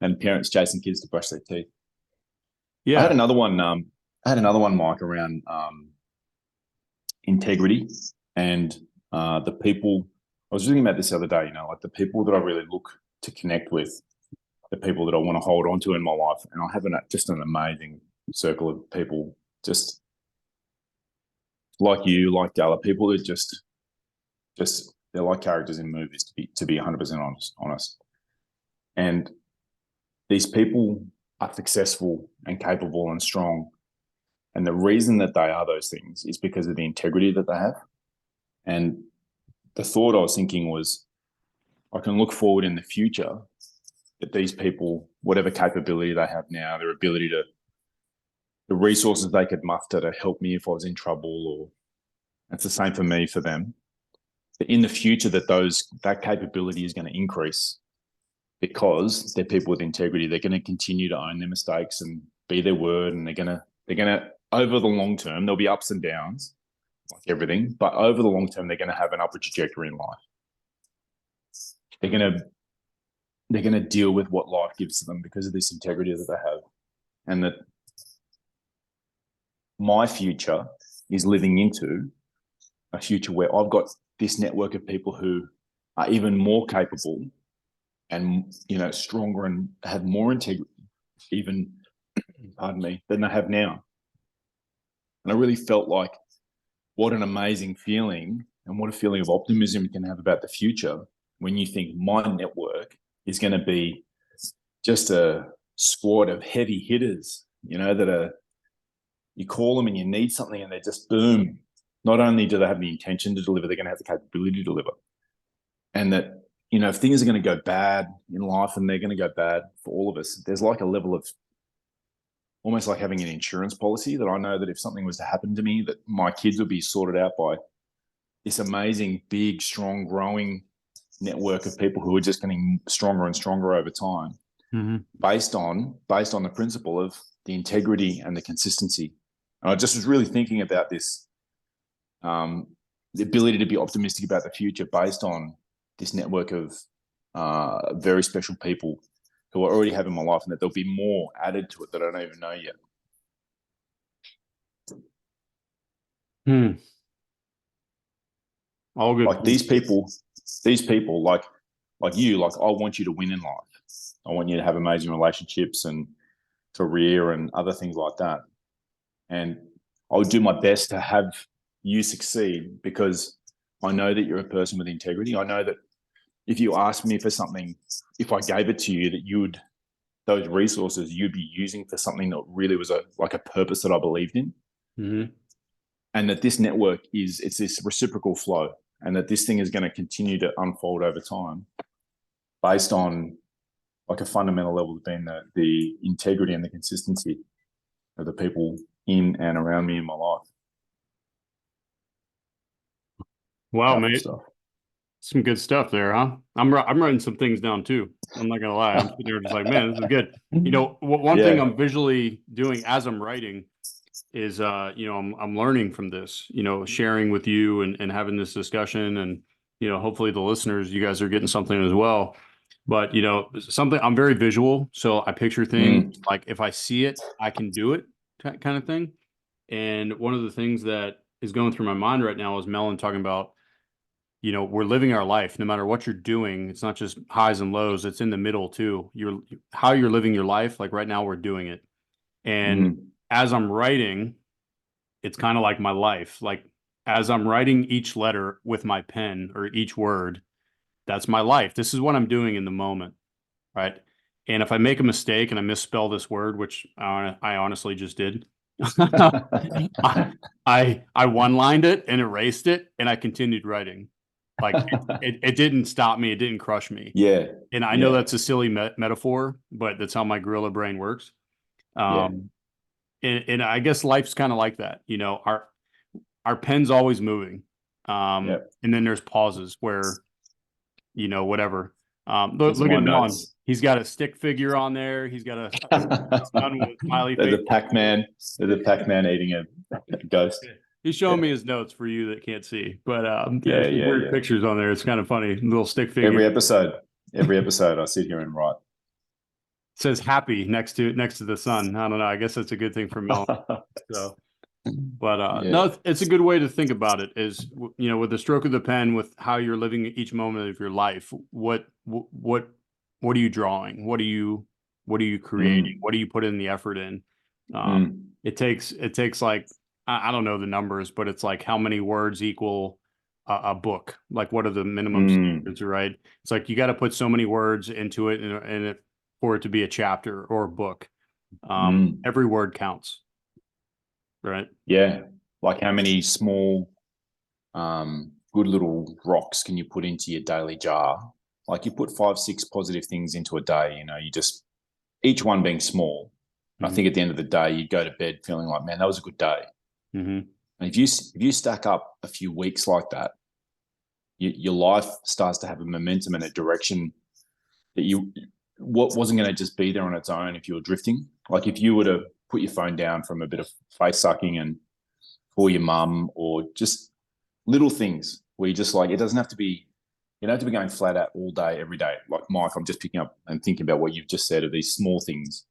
and parents chasing kids to brush their teeth. I Yeah. had another one. Mike, around integrity and the people. I was thinking about this the other day. You know, like the people that I really look to connect with, the people that I want to hold on to in my life, and I have just an amazing circle of people, just like you, like Gala, people that just they're like characters in movies, to be 100% honest. And these people are successful and capable and strong. And the reason that they are those things is because of the integrity that they have. And the thought I was thinking was, I can look forward in the future that these people, whatever capability they have now, their ability to, the resources they could muster to help me if I was in trouble, or it's the same for me, for them. But in the future, that capability is going to increase because they're people with integrity. They're going to continue to own their mistakes and be their word, and they're gonna over the long term, there'll be ups and downs like everything, but over the long term, they're going to have an upward trajectory in life. They're going to deal with what life gives to them because of this integrity that they have, and that my future is living into a future where I've got this network of people who are even more capable and, you know, stronger and have more integrity, even, pardon me, than they have now. And I really felt like, what an amazing feeling, and what a feeling of optimism you can have about the future when you think my network is going to be just a squad of heavy hitters, you know, that are, you call them and you need something and they're just boom. Not only do they have the intention to deliver, they're going to have the capability to deliver. And that, you know, if things are going to go bad in life, and they're going to go bad for all of us, there's like a level of almost like having an insurance policy, that I know that if something was to happen to me, that my kids would be sorted out by this amazing, big, strong, growing network of people who are just getting stronger and stronger over time, based on the principle of the integrity and the consistency. And I just was really thinking about this, the ability to be optimistic about the future based on this network of very special people who I already have in my life, and that there'll be more added to it that I don't even know yet. All good. Like these people, like you, like I want you to win in life. I want you to have amazing relationships and career and other things like that. And I'll do my best to have you succeed, because I know that you're a person with integrity. I know that if you asked me for something, if I gave it to you, that those resources you'd be using for something that really was like a purpose that I believed in. And that this network it's this reciprocal flow, and that this thing is going to continue to unfold over time based on like a fundamental level of being the integrity and the consistency of the people in and around me in my life. Wow, Powerful mate. stuff. Some good stuff there, huh? I'm writing some things down too. I'm not gonna lie. I'm sitting there just like, man, this is good. You know, one thing I'm visually doing as I'm writing is, you know, I'm learning from this, you know, sharing with you and having this discussion, and, you know, hopefully the listeners, you guys are getting something as well. But, you know, something, I'm very visual, so I picture things like, if I see it, I can do it, kind of thing. And one of the things that is going through my mind right now is Melon talking about, you know, we're living our life no matter what you're doing. It's not just highs and lows, it's in the middle too. How you're living your life. Like right now we're doing it. And as I'm writing, it's kind of like my life. Like as I'm writing each letter with my pen, or each word, that's my life. This is what I'm doing in the moment. Right. And if I make a mistake and I misspell this word, which I honestly just did, I one-lined it and erased it, and I continued writing. Like it didn't stop me. It didn't crush me. Yeah. And I know that's a silly metaphor, but that's how my gorilla brain works. Yeah. And I guess life's kind of like that. You know, our pen's always moving. And then there's pauses where, you know, whatever. Look, Those are look my at Melon. notes. He's got a stick figure on there. He's got a sun with a smiley There's face. a Pac-Man. There's a Pac-Man eating a ghost. He's showing me his notes for you that can't see, but yeah, Yeah, some yeah, weird yeah. pictures on there. It's kind of funny. Little stick figure. Every episode, I sit here and write. It says happy next to the sun. I don't know. I guess that's a good thing for Melon. So, but Yeah. no, it's a good way to think about it. Is with the stroke of the pen, with how you're living each moment of your life. What are you drawing? What are you creating? What do you put in the effort in? It takes like I don't know the numbers, but it's like how many words equal a book? Like what are the minimum standards, right? It's like you got to put so many words into it and for it to be a chapter or a book. Every word counts, right? Yeah. Like how many small, good little rocks can you put into your daily jar? Like you put 5, 6 positive things into a day, you just, each one being small. I think at the end of the day, you'd go to bed feeling like, man, that was a good day. And if you stack up a few weeks like that, your life starts to have a momentum and a direction that what wasn't going to just be there on its own if you were drifting. Like if you were to put your phone down from a bit of face sucking and call your mum, or just little things where you just like, it doesn't have to be, you don't have to be going flat out all day, every day. Like Mike, I'm just picking up and thinking about what you've just said of these small things,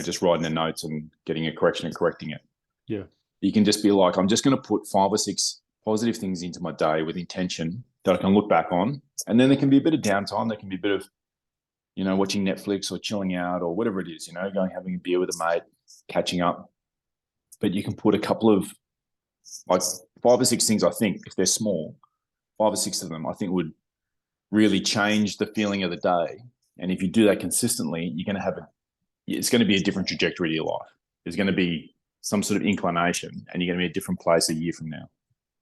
just writing the notes and getting a correction and correcting it. Yeah. You can just be like, I'm just going to put 5 or 6 positive things into my day with intention that I can look back on. And then there can be a bit of downtime. There can be a bit of, watching Netflix or chilling out or whatever it is, going having a beer with a mate, catching up. But you can put a couple of, like 5 or 6 things, I think, if they're small, 5 or 6 of them, I think would really change the feeling of the day. And if you do that consistently, you're going to have it's going to be a different trajectory to your life. There's going to be some sort of inclination and you're going to be a different place a year from now.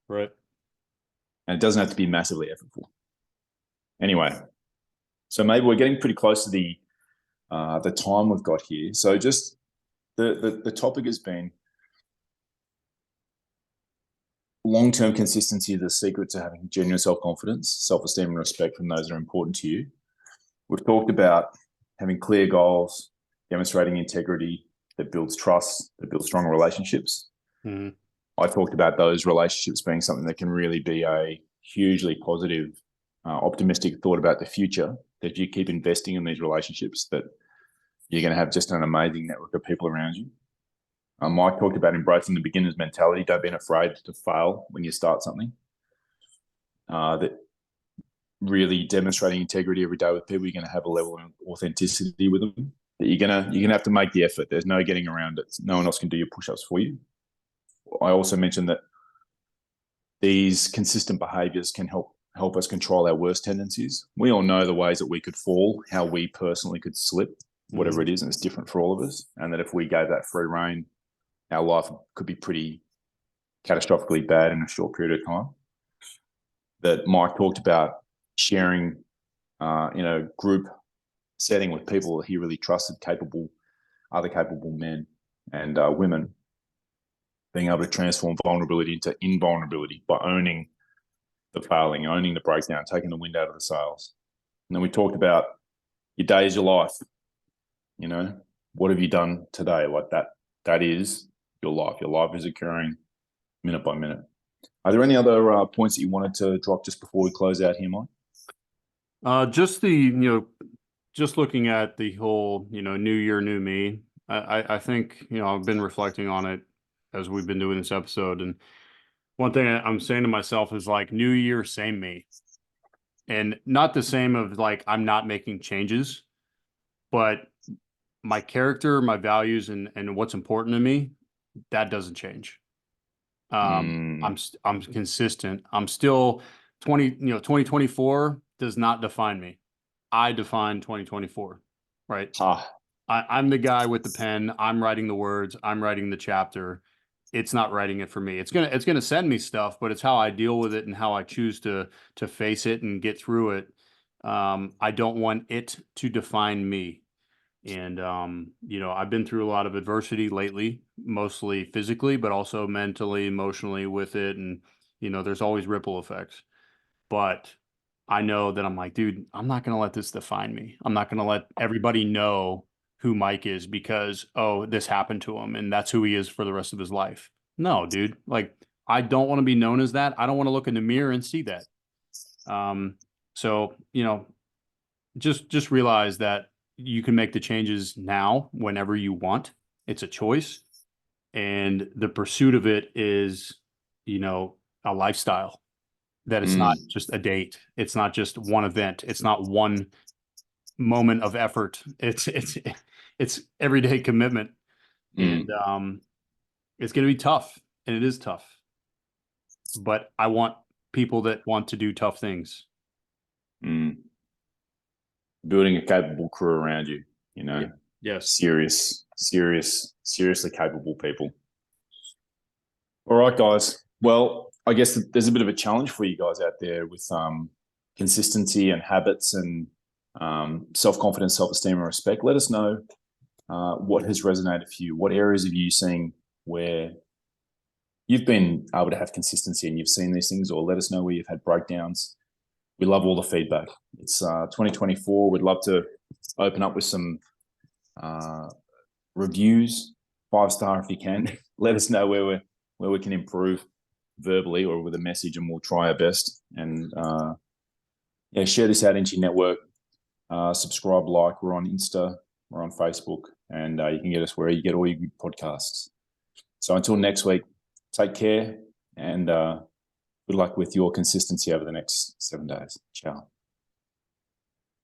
Right. And it doesn't have to be massively effortful. Anyway, so maybe we're getting pretty close to the time we've got here. So just the topic has been long-term consistency is the secret to having genuine self-confidence, self-esteem and respect from those that are important to you. We've talked about having clear goals, demonstrating integrity that builds trust, that builds strong relationships. I talked about those relationships being something that can really be a hugely positive, optimistic thought about the future, that if you keep investing in these relationships, that you're going to have just an amazing network of people around you. Mike talked about embracing the beginner's mentality. Don't be afraid to fail when you start something. That really demonstrating integrity every day with people, you're going to have a level of authenticity with them. That you're gonna have to make the effort. There's no getting around it. No one else can do your push-ups for you. I also mentioned that these consistent behaviors can help us control our worst tendencies. We all know the ways that we could fall, how we personally could slip, whatever it is, and it's different for all of us. And that if we gave that free rein, our life could be pretty catastrophically bad in a short period of time. That Mike talked about sharing in a group setting with people that he really trusted, other capable men and women, being able to transform vulnerability into invulnerability by owning the failing, owning the breakdown, taking the wind out of the sails. And then we talked about your day is your life. What have you done today? Like that is your life. Your life is occurring minute by minute. Are there any other points that you wanted to drop just before we close out here, Mike? Just just looking at the whole, new year, new me. I think, I've been reflecting on it as we've been doing this episode. And one thing I'm saying to myself is like, new year, same me. And not the same of like, I'm not making changes, but my character, my values, and what's important to me, that doesn't change. I'm consistent. I'm still 2024 does not define me. I define 2024, right? I'm the guy with the pen. I'm writing the words. I'm writing the chapter. It's not writing it for me. It's gonna send me stuff, but it's how I deal with it and how I choose to face it and get through it. I don't want it to define me. And I've been through a lot of adversity lately, mostly physically, but also mentally, emotionally with it. And there's always ripple effects. But I know that I'm like, dude, I'm not going to let this define me. I'm not going to let everybody know who Mike is because, oh, this happened to him and that's who he is for the rest of his life. No, dude. Like, I don't want to be known as that. I don't want to look in the mirror and see that. So, just realize that you can make the changes now whenever you want. It's a choice. And the pursuit of it is, a lifestyle, that it's not just a date. It's not just one event. It's not one moment of effort. It's everyday commitment. And it's going to be tough, and it is tough. But I want people that want to do tough things. Building a capable crew around you, Yes. seriously capable people. All right, guys. Well, I guess there's a bit of a challenge for you guys out there with consistency and habits and self-confidence, self-esteem, and respect. Let us know what has resonated for you. What areas have you seen where you've been able to have consistency and you've seen these things, or let us know where you've had breakdowns. We love all the feedback. It's 2024. We'd love to open up with some reviews, 5-star if you can. Let us know where we can improve verbally or with a message, and we'll try our best. And share this out into your network. Subscribe, like. We're on Insta, we're on Facebook, and you can get us where you get all your good podcasts. So until next week, take care, and good luck with your consistency over the next 7 days. Ciao.